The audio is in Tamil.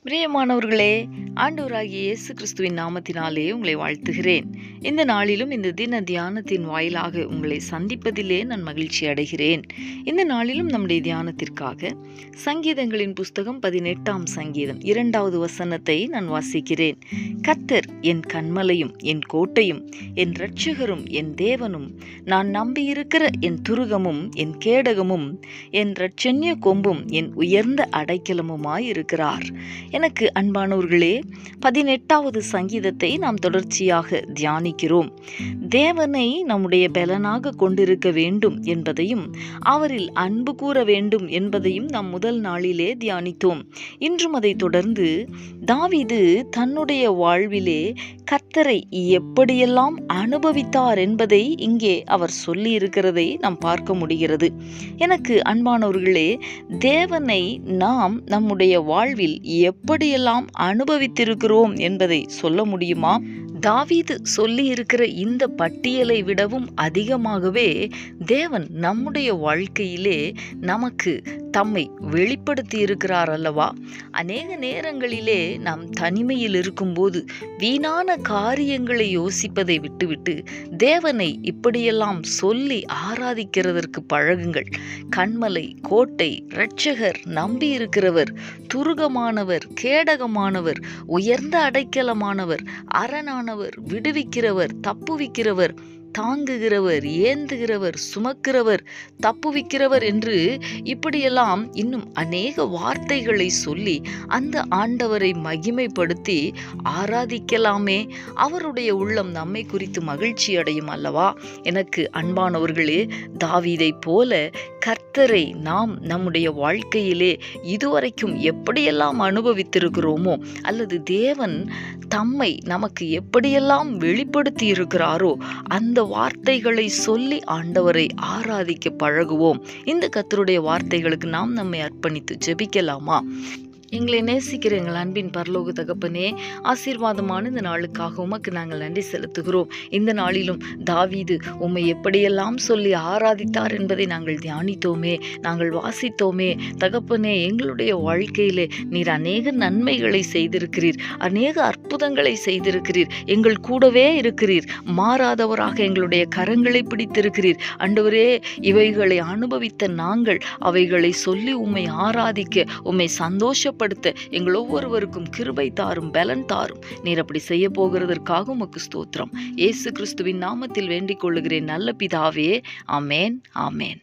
பிரியமானவர்களே, ஆண்டவராகிய இயேசு கிறிஸ்துவின் நாமத்தினாலே உங்களை வாழ்த்துகிறேன். இந்த நாளிலும் இந்த தின தியானத்தின் வாயிலாக உங்களை சந்திப்பதிலே நான் மகிழ்ச்சி அடைகிறேன். இந்த நாளிலும் நம்முடைய தியானத்திற்காக சங்கீதங்களின் புஸ்தகம் 18ஆம் சங்கீதம் 2வது வசனத்தை நான் வாசிக்கிறேன். கர்த்தர் என் கன்மலையும் என் கோட்டையும் என் இரட்சகரும் என் தேவனும், நான் நம்பியிருக்கிற என் துருகமும் என் கேடகமும் என் இரட்சண்ய கொம்பும் என் உயர்ந்த அடைக்கலமுமாயிருக்கிறார். எனக்கு அன்பானவர்களே, 18வது சங்கீதத்தை நாம் தொடர்ச்சியாக தியானிக்கிறோம். தேவனை நம்முடைய பலனாக கொண்டிருக்க வேண்டும் என்பதையும் அவரில் அன்பு கூற வேண்டும் என்பதையும் நாம் முதல் நாளிலே தியானித்தோம். இன்றும் அதை தொடர்ந்து தாவீது தன்னுடைய வாழ்விலே கர்த்தரை எப்படியெல்லாம் அனுபவித்தார் என்பதை இங்கே அவர் சொல்லி இருக்கிறதை நாம் பார்க்க முடிகிறது. எனக்கு அன்பானவர்களே, தேவனை நாம் நம்முடைய வாழ்வில் எப்படியெல்லாம் அனுபவித்திருக்கிறோம் என்பதை சொல்ல முடியுமா? தாவீது சொல்லி இருக்கிற இந்த பட்டியலை விடவும் அதிகமாகவே தேவன் நம்முடைய வாழ்க்கையிலே நமக்கு தம்மை வெளிப்படுத்தி இருக்கிறார் அல்லவா? அநேக நேரங்களிலே நாம் தனிமையில் இருக்கும்போது வீணான காரியங்களை யோசிப்பதை விட்டுவிட்டு தேவனை இப்படியெல்லாம் சொல்லி ஆராதிக்கிறதற்கு பழகுங்கள். கன்மலை, கோட்டை, இரட்சகர், நம்பி இருக்கிறவர், துருகமானவர், கேடகமானவர், உயர்ந்த அடைக்கலமானவர், அரணானவர், விடுவிக்கிறவர், தப்புவிக்கிறவர், தாங்குகிறவர், ஏந்துகிறவர், சுமக்கிறவர், தப்புவிக்கிறவர் என்று இப்படியெல்லாம் இன்னும் அநேக வார்த்தைகளை சொல்லி அந்த ஆண்டவரை மகிமைப்படுத்தி ஆராதிக்கலாமே. அவருடைய உள்ளம் நம்மை குறித்து மகிழ்ச்சி அடையும் அல்லவா? எனக்கு அன்பானவர்களே, தாவீதை போல கர்த்தரை நாம் நம்முடைய வாழ்க்கையிலே இதுவரைக்கும் எப்படியெல்லாம் அனுபவித்திருக்கிறோமோ, அல்லது தேவன் தம்மை நமக்கு எப்படியெல்லாம் வெளிப்படுத்தி இருக்கிறாரோ அந்த வார்த்தைகளை சொல்லி ஆண்டவரை ஆராதிக்க பழகுவோம். இந்த கர்த்தருடைய வார்த்தைகளுக்கு நாம் நம்மை அர்ப்பணித்து ஜெபிக்கலாமா? எங்களை நேசிக்கிற எங்கள் அன்பின் பரலோக தகப்பனே, ஆசீர்வாதமான இந்த நாளுக்காக உமக்கு நாங்கள் நன்றி செலுத்துகிறோம். இந்த நாளிலும் தாவீது உம்மை எப்படியெல்லாம் சொல்லி ஆராதித்தார் என்பதை நாங்கள் தியானித்தோமே, நாங்கள் வாசித்தோமே. தகப்பனே, எங்களுடைய வாழ்க்கையிலே நீர் அநேக நன்மைகளை செய்திருக்கிறீர், அநேக அற்புதங்களை செய்திருக்கிறீர், எங்கள் கூடவே இருக்கிறீர், மாறாதவராக எங்களுடைய கரங்களை பிடித்திருக்கிறீர். ஆண்டவரே, இவைகளை அனுபவித்த நாங்கள் அவைகளை சொல்லி உம்மை ஆராதிக்க, உம்மை சந்தோஷப்படுத்த எங்கள் ஒவ்வொருவருக்கும் கிருபை தாரும், பலன் தாரும். நீர் அப்படி செய்ய போகிறதற்காக உமக்கு ஸ்தோத்திரம். இயேசு கிறிஸ்துவின் நாமத்தில் வேண்டிக் கொள்ளுகிறேன் நல்ல பிதாவே. ஆமேன், ஆமேன்.